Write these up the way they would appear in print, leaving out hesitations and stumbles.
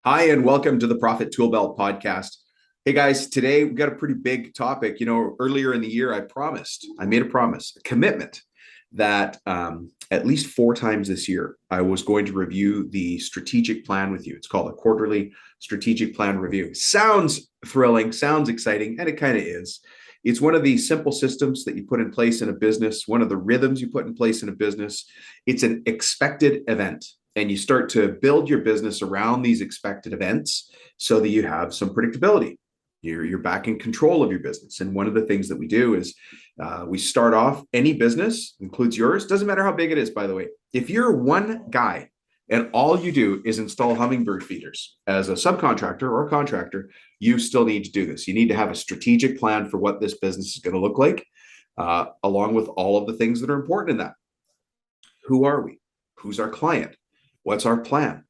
Hi, and welcome to the Profit Tool Belt podcast. Hey guys, today we've got a pretty big topic. Earlier in the year, I made a promise, a commitment that at least 4 times this year, I was going to review the strategic plan with you. It's called a quarterly strategic plan review. Sounds thrilling, sounds exciting, and it kind of is. It's one of the simple systems that you put in place in a business, one of the rhythms you put in place in a business. It's an expected event, and you start to build your business around these expected events so that you have some predictability. You're back in control of your business. And one of the things that we do is we start off any business, includes yours, doesn't matter how big it is, by the way. If you're one guy and all you do is install hummingbird feeders as a subcontractor or a contractor, you still need to do this. You need to have a strategic plan for what this business is going to look like, along with all of the things that are important in that. Who are we? Who's our client? What's our plan?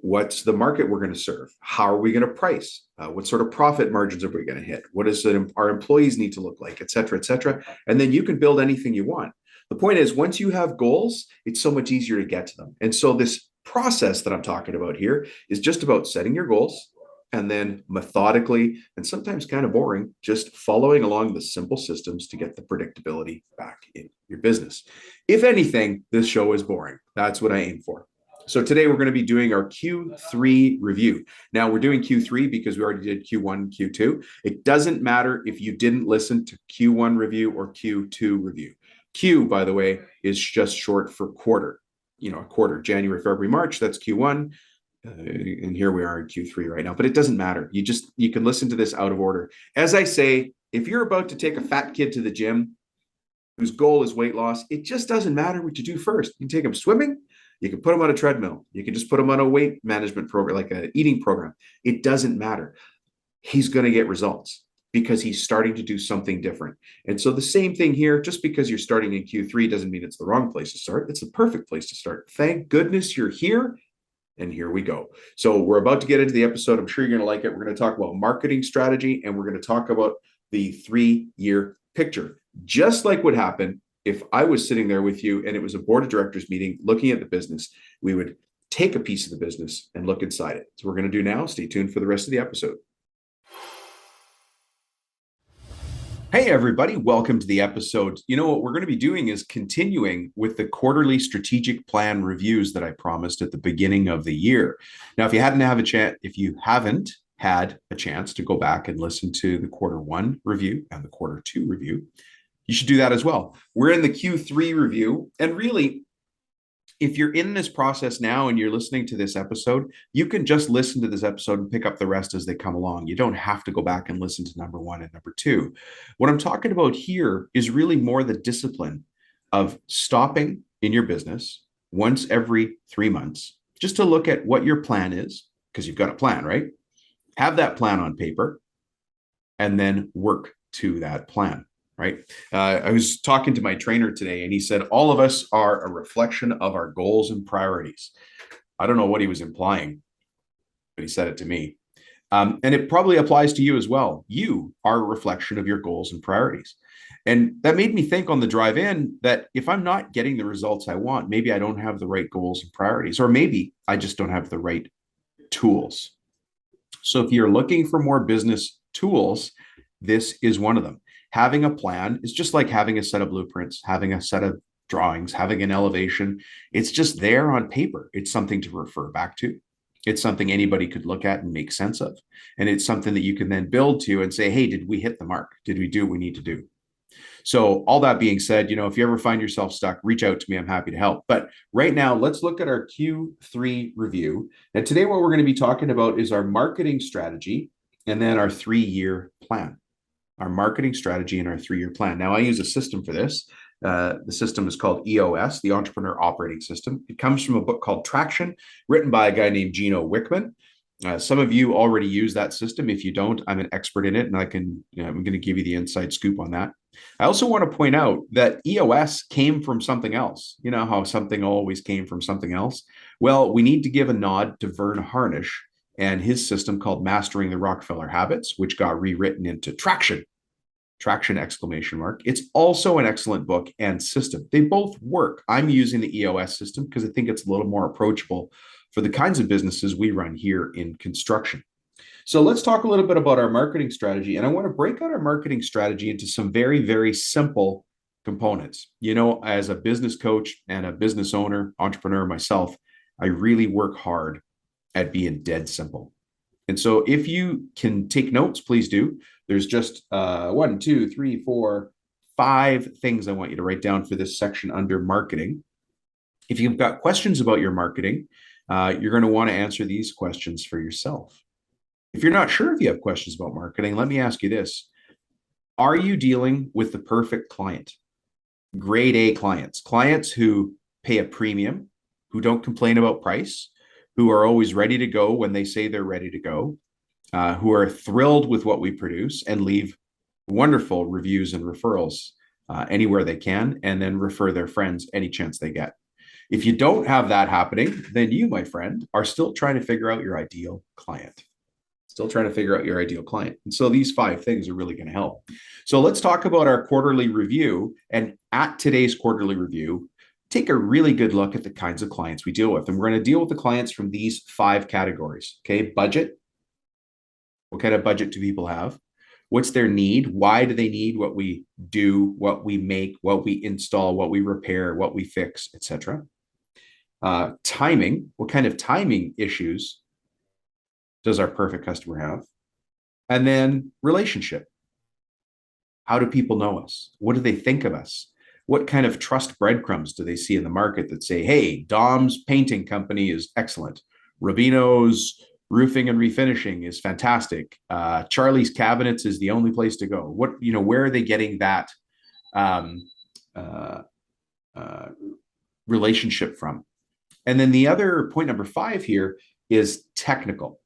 What's the market we're going to serve? How are we going to price? What sort of profit margins are we going to hit? What does our employees need to look like, et cetera, et cetera? And then you can build anything you want. The point is, once you have goals, it's so much easier to get to them. And so this process that I'm talking about here is just about setting your goals and then methodically, and sometimes kind of boring, just following along the simple systems to get the predictability back in your business. If anything, this show is boring. That's what I aim for. So today we're going to be doing our Q3 review. Now we're doing Q3 because we already did Q1, Q2. It doesn't matter if you didn't listen to Q1 review or Q2 review. Q, by the way, is just short for quarter. A quarter, January, February, March, that's Q1. And here we are in Q3 right now, but it doesn't matter. You can listen to this out of order. As I say, if you're about to take a fat kid to the gym whose goal is weight loss, it just doesn't matter what you do first. You can take them swimming. You can put them on a treadmill. You can just put him on a weight management program, like an eating program. It doesn't matter. He's going to get results because he's starting to do something different. And so the same thing here, just because you're starting in Q3 doesn't mean it's the wrong place to start. It's the perfect place to start. Thank goodness you're here. And here we go. So we're about to get into the episode. I'm sure you're going to like it. We're going to talk about marketing strategy, and we're going to talk about the 3-year picture, just like what happened if I was sitting there with you and it was a board of directors meeting looking at the business. We would take a piece of the business and look inside it. So we're going to do now. Stay tuned for the rest of the episode. Hey, everybody. Welcome to the episode. What we're going to be doing is continuing with the quarterly strategic plan reviews that I promised at the beginning of the year. Now, if you haven't had a chance to go back and listen to the Q1 review and the Q2 review, you should do that as well. We're in the Q3 review. And really, if you're in this process now and you're listening to this episode, you can just listen to this episode and pick up the rest as they come along. You don't have to go back and listen to number 1 and number 2. What I'm talking about here is really more the discipline of stopping in your business once every 3 months, just to look at what your plan is, because you've got a plan, right? Have that plan on paper and then work to that plan. Right. I was talking to my trainer today and he said, all of us are a reflection of our goals and priorities. I don't know what he was implying, but he said it to me. And it probably applies to you as well. You are a reflection of your goals and priorities. And that made me think on the drive in that if I'm not getting the results I want, maybe I don't have the right goals and priorities, or maybe I just don't have the right tools. So if you're looking for more business tools, this is one of them. Having a plan is just like having a set of blueprints, having a set of drawings, having an elevation. It's just there on paper. It's something to refer back to. It's something anybody could look at and make sense of. And it's something that you can then build to and say, hey, did we hit the mark? Did we do what we need to do? So all that being said, if you ever find yourself stuck, reach out to me. I'm happy to help. But right now, let's look at our Q3 review. And today, what we're going to be talking about is our marketing strategy and then our 3-year plan. Our marketing strategy and our 3-year plan. Now, I use a system for this. The system is called EOS, the Entrepreneur Operating System. It comes from a book called Traction, written by a guy named Gino Wickman. Some of you already use that system. If you don't, I'm an expert in it, and I'm going to give you the inside scoop on that. I also want to point out that EOS came from something else. You know how something always came from something else? Well, we need to give a nod to Vern Harnish and his system called Mastering the Rockefeller Habits, which got rewritten into Traction. Traction exclamation mark. It's also an excellent book and system. They both work. I'm using the EOS system because I think it's a little more approachable for the kinds of businesses we run here in construction. So let's talk a little bit about our marketing strategy. And I want to break out our marketing strategy into some very, very simple components. You know, as a business coach and a business owner, entrepreneur myself, I really work hard at being dead simple. And so if you can take notes, please do. There's just 1, 2, 3, 4, 5 things I want you to write down for this section under marketing. If you've got questions about your marketing, you're going to want to answer these questions for yourself. If you're not sure if you have questions about marketing, let me ask you this. Are you dealing with the perfect client? Grade A clients, clients who pay a premium, who don't complain about price, who are always ready to go when they say they're ready to go, who are thrilled with what we produce and leave wonderful reviews and referrals anywhere they can, and then refer their friends any chance they get. If you don't have that happening, then you, my friend, are still trying to figure out your ideal client. Still trying to figure out your ideal client. And so these 5 things are really going to help. So let's talk about our quarterly review. And at today's quarterly review, take a really good look at the kinds of clients we deal with. And we're going to deal with the clients from these 5 categories. Okay, budget. What kind of budget do people have? What's their need? Why do they need what we do, what we make, what we install, what we repair, what we fix, etc. Timing. What kind of timing issues does our perfect customer have? And then relationship. How do people know us? What do they think of us? What kind of trust breadcrumbs do they see in the market that say, hey, Dom's painting company is excellent. Rubino's roofing and refinishing is fantastic. Charlie's cabinets is the only place to go. What, you know, where are they getting that relationship from? And then the other point, number 5 here, is technical.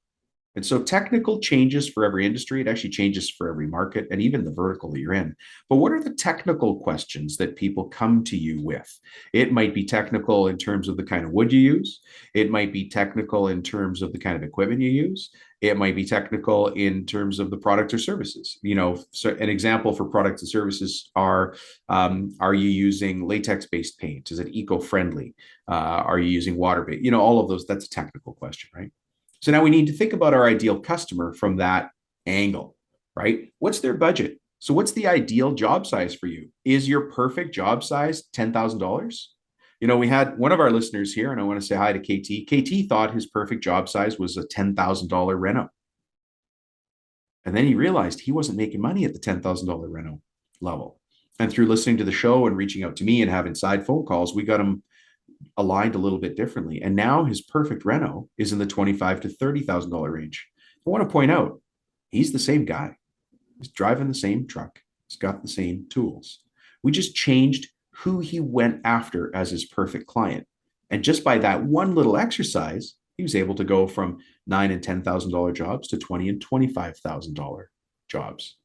And so technical changes for every industry. It actually changes for every market and even the vertical that you're in. But what are the technical questions that people come to you with? It might be technical in terms of the kind of wood you use. It might be technical in terms of the kind of equipment you use. It might be technical in terms of the products or services. You know, so an example for products and services are you using latex-based paint? Is it eco-friendly? Are you using water-based? You know, all of those, that's a technical question, right? So now we need to think about our ideal customer from that angle, right? What's their budget? So what's the ideal job size for you? Is your perfect job size $10,000? You know, we had one of our listeners here, and I want to say hi to KT. KT thought his perfect job size was a $10,000 reno. And then he realized he wasn't making money at the $10,000 reno level. And through listening to the show and reaching out to me and having side phone calls, we got him aligned a little bit differently. And now his perfect reno is in the $25,000 to $30,000 range. I want to point out, he's the same guy. He's driving the same truck. He's got the same tools. We just changed who he went after as his perfect client. And just by that one little exercise, he was able to go from $9,000 and $10,000 jobs to $20,000 and $25,000 jobs.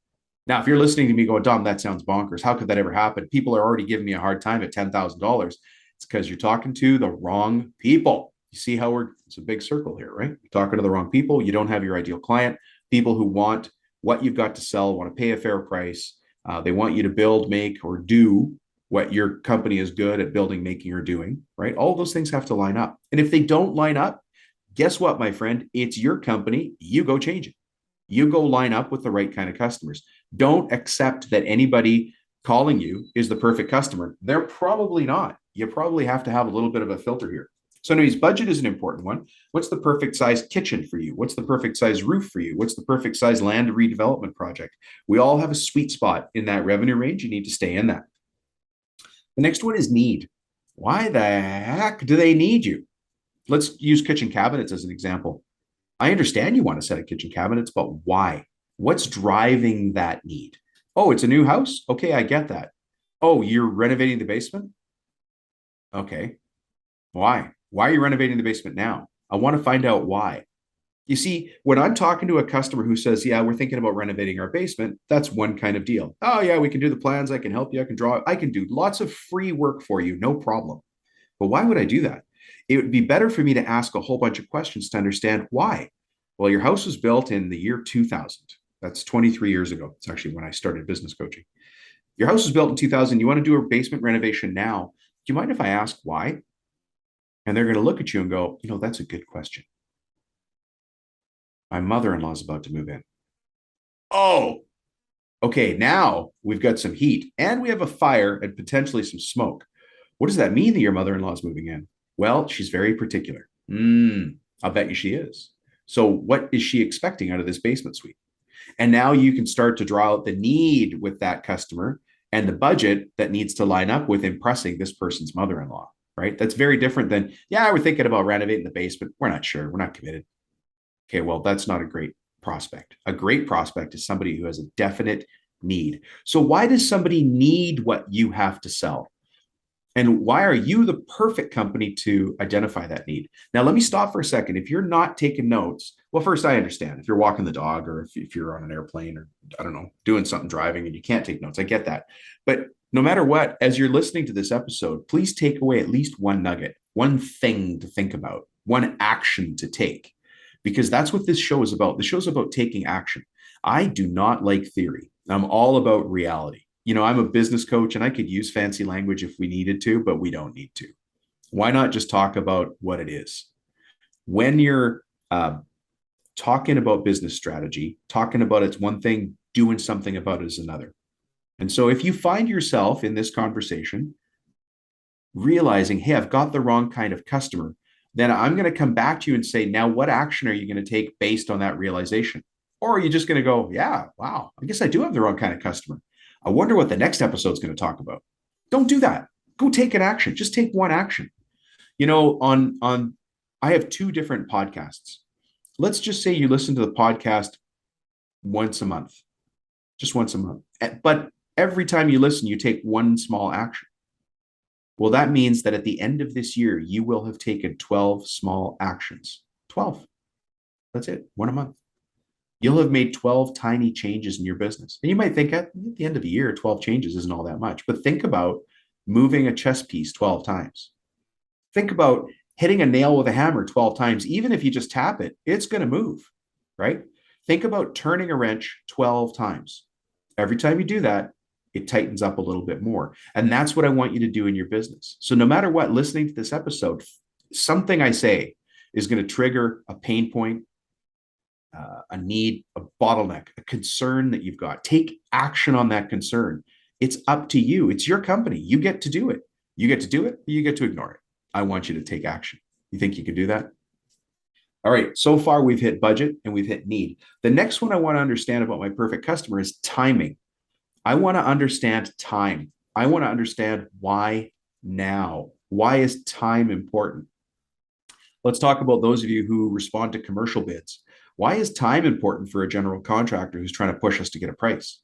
Now, if you're listening to me go, Dom, that sounds bonkers. How could that ever happen? People are already giving me a hard time at $10,000. It's because you're talking to the wrong people. You see how it's a big circle here, right? You're talking to the wrong people. You don't have your ideal client, people who want what you've got to sell, want to pay a fair price. They want you to build, make, or do what your company is good at building, making, or doing, right? All those things have to line up. And if they don't line up, guess what, my friend? It's your company. You go change it. You go line up with the right kind of customers. Don't accept that anybody calling you is the perfect customer. They're probably not. You probably have to have a little bit of a filter here. So anyways, budget is an important one. What's the perfect size kitchen for you? What's the perfect size roof for you? What's the perfect size land redevelopment project? We all have a sweet spot in that revenue range. You need to stay in that. The next one is need. Why the heck do they need you? Let's use kitchen cabinets as an example. I understand you want a set of kitchen cabinets, but why? What's driving that need? Oh, it's a new house? Okay, I get that. Oh, you're renovating the basement? Okay. Why? Why are you renovating the basement now? I want to find out why. You see, when I'm talking to a customer who says, yeah, we're thinking about renovating our basement, that's one kind of deal. Oh, yeah, we can do the plans. I can help you. I can draw. I can do lots of free work for you. No problem. But why would I do that? It would be better for me to ask a whole bunch of questions to understand why. Well, your house was built in the year 2000. That's 23 years ago. It's actually when I started business coaching. Your house was built in 2000. You want to do a basement renovation now. Do you mind if I ask why? And they're going to look at you and go, that's a good question. My mother-in-law is about to move in. Oh, okay. Now we've got some heat and we have a fire and potentially some smoke. What does that mean that your mother-in-law is moving in? Well, she's very particular. I'll bet you she is. So what is she expecting out of this basement suite? And now you can start to draw out the need with that customer and the budget that needs to line up with impressing this person's mother-in-law, right? That's very different than, yeah, we're thinking about renovating the basement. We're not sure. We're not committed. Okay, well, that's not a great prospect. A great prospect is somebody who has a definite need. So why does somebody need what you have to sell? And why are you the perfect company to identify that need? Now, let me stop for a second. If you're not taking notes, well, first, I understand if you're walking the dog or if you're on an airplane or I don't know, doing something driving and you can't take notes. I get that. But no matter what, as you're listening to this episode, please take away at least one nugget, one thing to think about, one action to take, because that's what this show is about. The show's about taking action. I do not like theory. I'm all about reality. I'm a business coach and I could use fancy language if we needed to, but we don't need to. Why not just talk about what it is? When you're talking about business strategy, talking about it's one thing, doing something about it is another. And so if you find yourself in this conversation realizing, hey, I've got the wrong kind of customer, then I'm going to come back to you and say, now what action are you going to take based on that realization? Or are you just going to go, yeah, wow, I guess I do have the wrong kind of customer. I wonder what the next episode is going to talk about. Don't do that. Go take an action. Just take one action. I have two different podcasts. Let's just say you listen to the podcast once a month, just once a month. But every time you listen, you take one small action. Well, that means that at the end of this year, you will have taken 12 small actions. 12. That's it. One a month. You'll have made 12 tiny changes in your business. And you might think at the end of the year, 12 changes isn't all that much, but think about moving a chess piece 12 times. Think about hitting a nail with a hammer 12 times. Even if you just tap it, it's going to move, right? Think about turning a wrench 12 times. Every time you do that, it tightens up a little bit more. And that's what I want you to do in your business. So no matter what, listening to this episode, something I say is going to trigger a pain point, a need, a bottleneck, a concern that you've got. Take action on that concern. It's up to you. It's your company. You get to do it. You get to do it, or you get to ignore it. I want you to take action. You think you can do that? All right. So far, we've hit budget and we've hit need. The next one I want to understand about my perfect customer is timing. I want to understand time. I want to understand why now. Why is time important? Let's talk about those of you who respond to commercial bids. Why is time important for a general contractor who's trying to push us to get a price?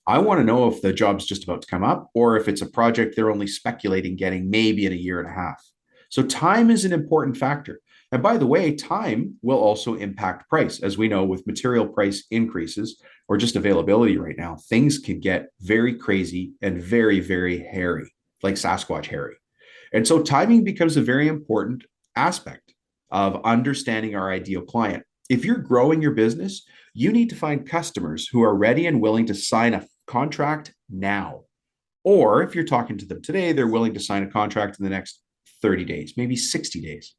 I want to know if the job's just about to come up or if it's a project they're only speculating getting maybe in a year and a half. So time is an important factor. And by the way, time will also impact price. As we know, with material price increases or just availability right now, things can get very crazy and very, very hairy, like Sasquatch hairy. And so timing becomes a very important aspect of understanding our ideal client. If you're growing your business, you need to find customers who are ready and willing to sign a contract now. Or if you're talking to them today, they're willing to sign a contract in the next 30 days, maybe 60 days.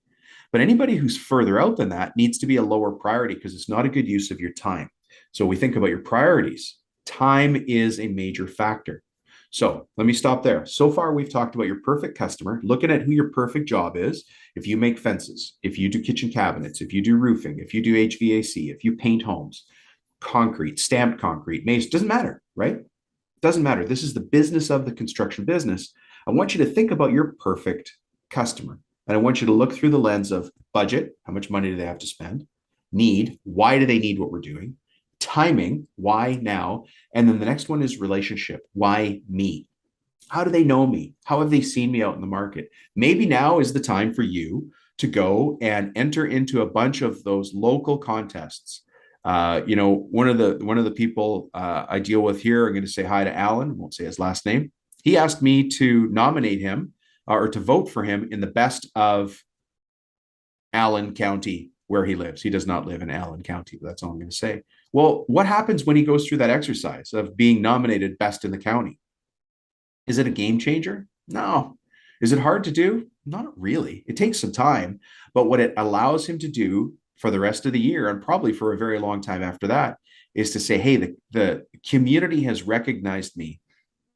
But anybody who's further out than that needs to be a lower priority because it's not a good use of your time. So we think about your priorities. Time is a major factor. So let me stop there. So far, we've talked about your perfect customer, looking at who your perfect job is. If you make fences, if you do kitchen cabinets, if you do roofing, if you do HVAC, if you paint homes, concrete, stamped concrete, mason, doesn't matter, right? Doesn't matter. This is the business of the construction business. I want you to think about your perfect customer. And I want you to look through the lens of budget, how much money do they have to spend? Need, why do they need what we're doing? Timing, why now? And then the next one is relationship, why me? How do they know me? How have they seen me out in the market? Maybe now is the time for you to go and enter into a bunch of those local contests. One of the people I deal with here, I'm going to say hi to Alan, I won't say his last name. He asked me to nominate him or to vote for him in the best of Allen County where he lives. He does not live in Allen County, but that's all I'm going to say. Well, what happens when he goes through that exercise of being nominated best in the county? Is it a game changer? No. Is it hard to do? Not really. It takes some time, but what it allows him to do for the rest of the year and probably for a very long time after that is to say, hey, the community has recognized me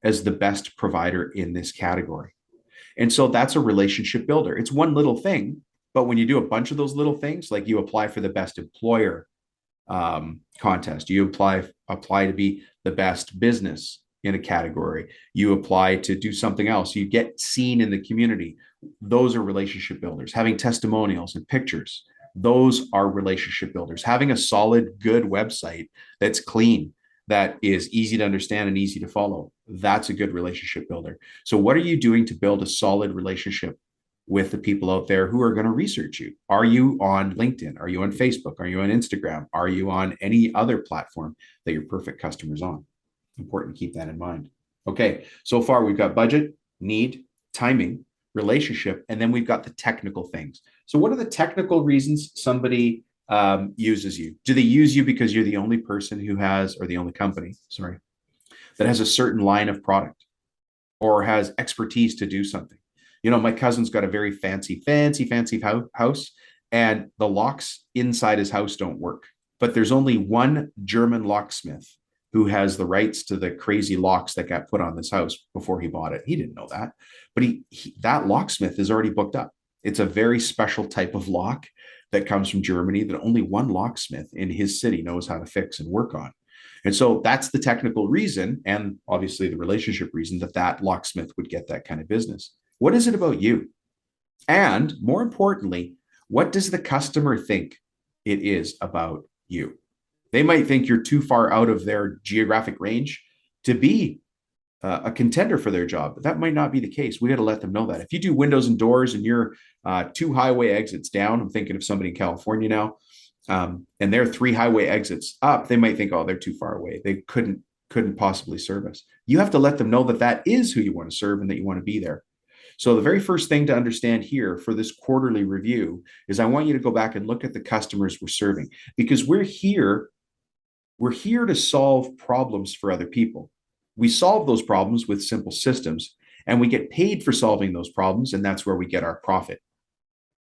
as the best provider in this category. And so that's a relationship builder. It's one little thing, but when you do a bunch of those little things, like you apply for the best employer contest, you apply to be the best business in a category, you apply to do something else, you get seen in the community. Those are relationship builders. Having testimonials and pictures, those are relationship builders. Having a solid, good website that's clean, that is easy to understand and easy to follow, that's a good relationship builder. So what are you doing to build a solid relationship with the people out there who are going to research you? Are you on LinkedIn? Are you on Facebook? Are you on Instagram? Are you on any other platform that your perfect customer's on? Important to keep that in mind. Okay, so far we've got budget, need, timing, relationship, and then we've got the technical things. So what are the technical reasons somebody uses you? Do they use you because you're the only person who has, or the only company, sorry, that has a certain line of product or has expertise to do something? You know, my cousin's got a very fancy house, and the locks inside his house don't work. But there's only one German locksmith who has the rights to the crazy locks that got put on this house before he bought it. He didn't know that, but that locksmith is already booked up. It's a very special type of lock that comes from Germany that only one locksmith in his city knows how to fix and work on. And so that's the technical reason, and obviously the relationship reason, that locksmith would get that kind of business. What is it about you? And more importantly, what does the customer think it is about you? They might think you're too far out of their geographic range to be a contender for their job, but that might not be the case. We got to let them know that. If you do windows and doors and you're 2 highway exits down, I'm thinking of somebody in California now, and they're 3 highway exits up, they might think, oh, they're too far away. They couldn't possibly serve us. You have to let them know that is who you want to serve and that you want to be there. So the very first thing to understand here for this quarterly review is I want you to go back and look at the customers we're serving, because we're here to solve problems for other people. We solve those problems with simple systems, and we get paid for solving those problems, and that's where we get our profit.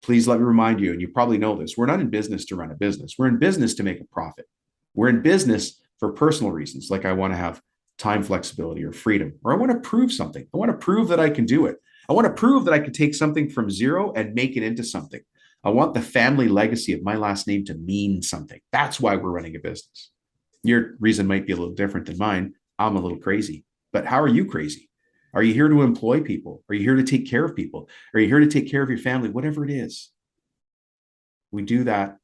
Please let me remind you, and you probably know this, we're not in business to run a business. We're in business to make a profit. We're in business for personal reasons, like I want to have time flexibility or freedom, or I want to prove something. I want to prove that I can do it. I want to prove that I can take something from zero and make it into something. I want the family legacy of my last name to mean something. That's why we're running a business. Your reason might be a little different than mine. I'm a little crazy, but how are you crazy? Are you here to employ people? Are you here to take care of people? Are you here to take care of your family? Whatever it is, we do that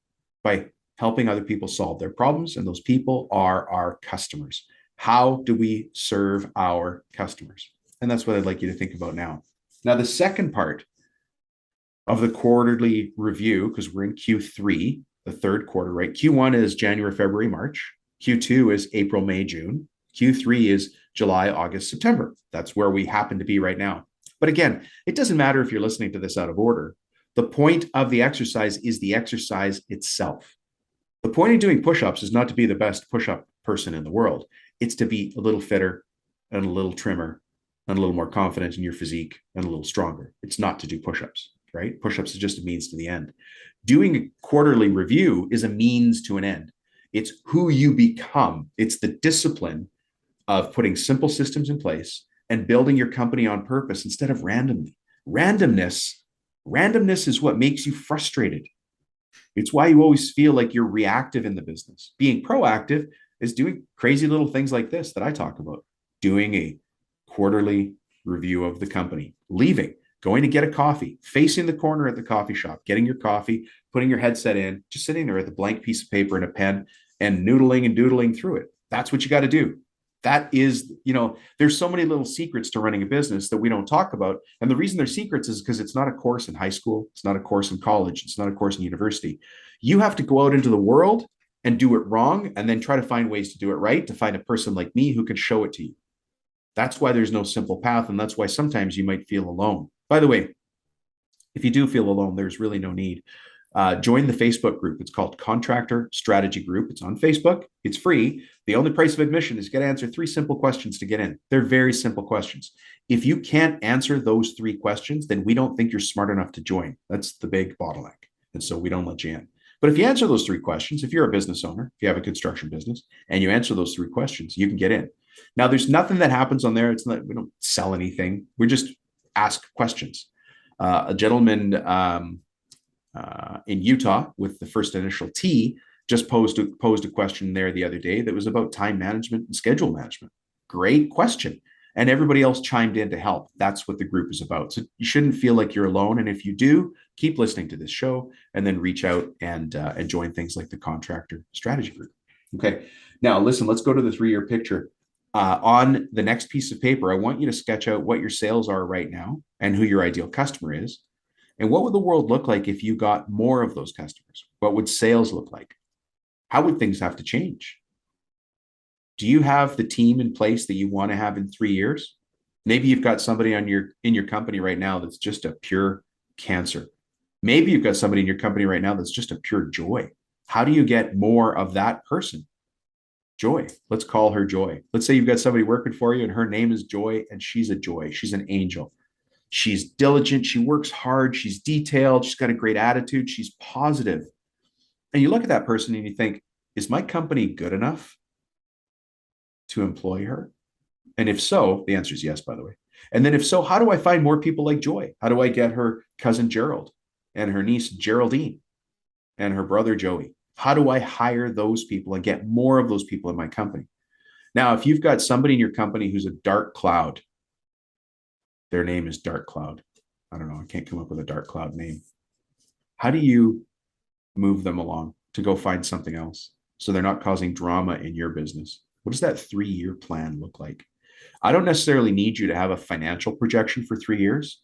by helping other people solve their problems, and those people are our customers. How do we serve our customers? And that's what I'd like you to think about now. Now, the second part of the quarterly review, because we're in Q3, the third quarter, right? Q1 is January, February, March. Q2 is April, May, June. Q3 is July, August, September. That's where we happen to be right now. But again, it doesn't matter if you're listening to this out of order. The point of the exercise is the exercise itself. The point of doing push-ups is not to be the best push-up person in the world. It's to be a little fitter and a little trimmer and a little more confident in your physique and a little stronger. It's not to do push-ups, right? Push-ups is just a means to the end. Doing a quarterly review is a means to an end. It's who you become. It's the discipline of putting simple systems in place and building your company on purpose instead of randomly. Randomness is what makes you frustrated. It's why you always feel like you're reactive in the business. Being proactive is doing crazy little things like this that I talk about. Doing a quarterly review of the company, leaving, going to get a coffee, facing the corner at the coffee shop, getting your coffee, putting your headset in, just sitting there with a blank piece of paper and a pen and noodling and doodling through it. That's what you got to do. That is, there's so many little secrets to running a business that we don't talk about. And the reason they're secrets is because it's not a course in high school. It's not a course in college. It's not a course in university. You have to go out into the world and do it wrong and then try to find ways to do it right, to find a person like me who can show it to you. That's why there's no simple path. And that's why sometimes you might feel alone. By the way, if you do feel alone, there's really no need. Join the Facebook group. It's called Contractor Strategy Group. It's on Facebook. It's free. The only price of admission is you got to answer 3 simple questions to get in. They're very simple questions. If you can't answer those 3 questions, then we don't think you're smart enough to join. That's the big bottleneck. And so we don't let you in. But if you answer those 3 questions, if you're a business owner, if you have a construction business, and you answer those 3 questions, you can get in. Now, there's nothing that happens on there. It's not, we don't sell anything. We just ask questions. A gentleman in Utah with the first initial T just posed a question there the other day that was about time management and schedule management. Great question. And everybody else chimed in to help. That's what the group is about. So you shouldn't feel like you're alone. And if you do, keep listening to this show and then reach out and join things like the Contractor Strategy Group. Okay. Now, listen, let's go to the 3-year picture. On the next piece of paper, I want you to sketch out what your sales are right now and who your ideal customer is. And what would the world look like if you got more of those customers? What would sales look like? How would things have to change? Do you have the team in place that you want to have in 3 years? Maybe you've got somebody in your company right now that's just a pure cancer. Maybe you've got somebody in your company right now that's just a pure joy. How do you get more of that person? Joy. Let's call her Joy. Let's say you've got somebody working for you and her name is Joy and she's a joy. She's an angel. She's diligent. She works hard. She's detailed. She's got a great attitude. She's positive. And you look at that person and you think, is my company good enough to employ her? And if so, the answer is yes, by the way. And then if so, how do I find more people like Joy? How do I get her cousin Gerald and her niece Geraldine and her brother Joey? How do I hire those people and get more of those people in my company? Now, if you've got somebody in your company who's a dark cloud, their name is Dark Cloud. I don't know. I can't come up with a Dark Cloud name. How do you move them along to go find something else so they're not causing drama in your business? What does that 3-year plan look like? I don't necessarily need you to have a financial projection for 3 years.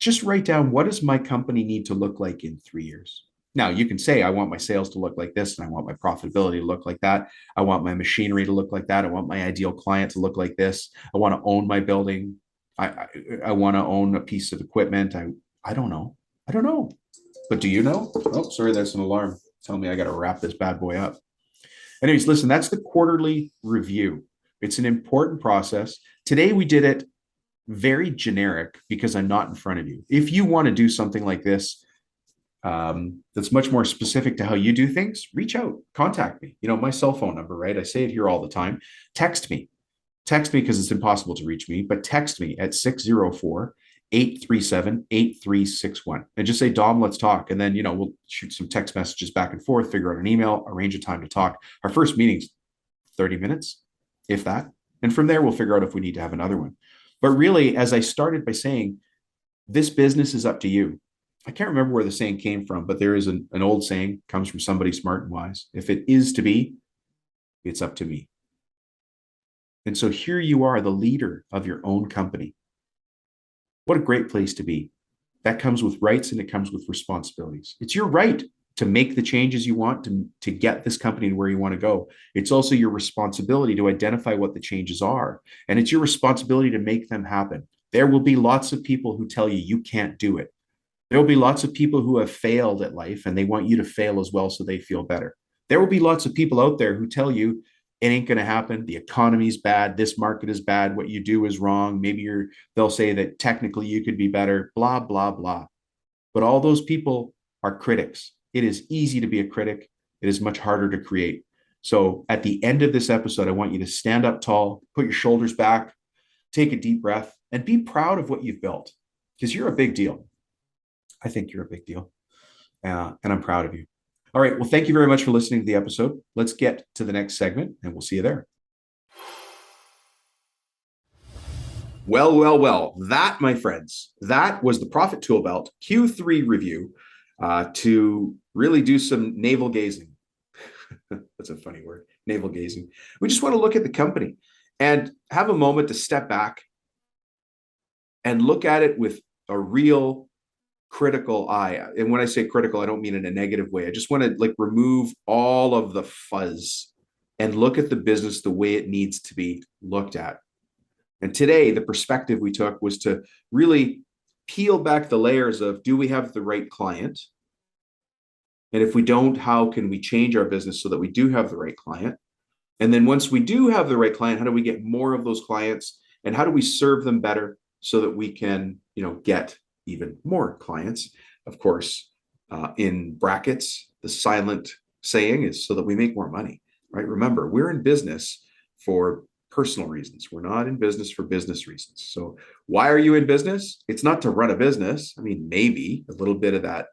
Just write down, what does my company need to look like in 3 years? Now, you can say, I want my sales to look like this, and I want my profitability to look like that. I want my machinery to look like that. I want my ideal client to look like this. I want to own my building. I want to own a piece of equipment. I don't know. I don't know. But do you know? Oh, sorry, that's an alarm. Tell me I got to wrap this bad boy up. Anyways, listen, that's the quarterly review. It's an important process. Today we did it very generic because I'm not in front of you. If you want to do something like this, that's much more specific to how you do things, reach out, contact me. You know, my cell phone number, right? I say it here all the time. Text me because it's impossible to reach me, but text me at 604-837-8361 and just say, Dom, let's talk. And then, you know, we'll shoot some text messages back and forth, figure out an email, arrange a time to talk. Our first meeting's 30 minutes, if that. And from there, we'll figure out if we need to have another one. But really, as I started by saying, this business is up to you. I can't remember where the saying came from, but there is an old saying, comes from somebody smart and wise. If it is to be, it's up to me. And so here you are, the leader of your own company. What a great place to be. That comes with rights and it comes with responsibilities. It's your right to make the changes you want to get this company to where you want to go. It's also your responsibility to identify what the changes are. And it's your responsibility to make them happen. There will be lots of people who tell you you can't do it. There will be lots of people who have failed at life and they want you to fail as well so they feel better. There will be lots of people out there who tell you it ain't going to happen. The economy is bad. This market is bad. What you do is wrong. Maybe they'll say that technically you could be better, blah, blah, blah. But all those people are critics. It is easy to be a critic. It is much harder to create. So at the end of this episode, I want you to stand up tall, put your shoulders back, take a deep breath, and be proud of what you've built because you're a big deal. I think you're a big deal. And I'm proud of you. All right. Well, thank you very much for listening to the episode. Let's get to the next segment and we'll see you there. Well. That, my friends, that was the Profit Tool Belt Q3 review to really do some navel gazing. That's a funny word, navel gazing. We just want to look at the company and have a moment to step back and look at it with a real critical eye. And when I say critical, I don't mean in a negative way. I just want to remove all of the fuzz and look at the business the way it needs to be looked at. And today, the perspective we took was to really peel back the layers of, do we have the right client? And if we don't, how can we change our business so that we do have the right client? And then once we do have the right client, how do we get more of those clients, and how do we serve them better so that we can, get even more clients? Of course, in brackets, the silent saying is so that we make more money, right? Remember, we're in business for personal reasons. We're not in business for business reasons. So why are you in business? It's not to run a business. I mean, maybe a little bit of that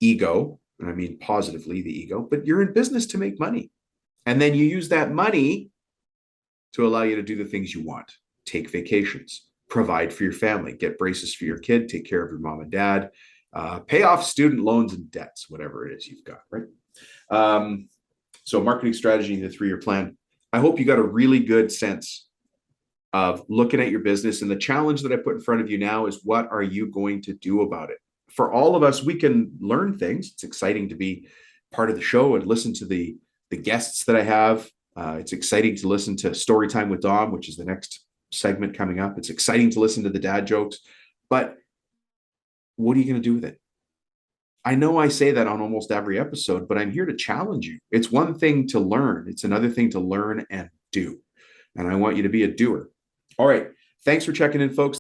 ego, and I mean positively the ego, but you're in business to make money. And then you use that money to allow you to do the things you want. Take vacations, provide for your family, get braces for your kid, take care of your mom and dad, pay off student loans and debts, whatever it is you've got, right? So marketing strategy, the 3-year plan. I hope you got a really good sense of looking at your business. And the challenge that I put in front of you now is, what are you going to do about it? For all of us, we can learn things. It's exciting to be part of the show and listen to the guests that I have. It's exciting to listen to Story Time with Dom, which is the next segment coming up. It's exciting to listen to the dad jokes, but what are you going to do with it? I know I say that on almost every episode, but I'm here to challenge you. It's one thing to learn. It's another thing to learn and do. And I want you to be a doer. All right. Thanks for checking in, folks.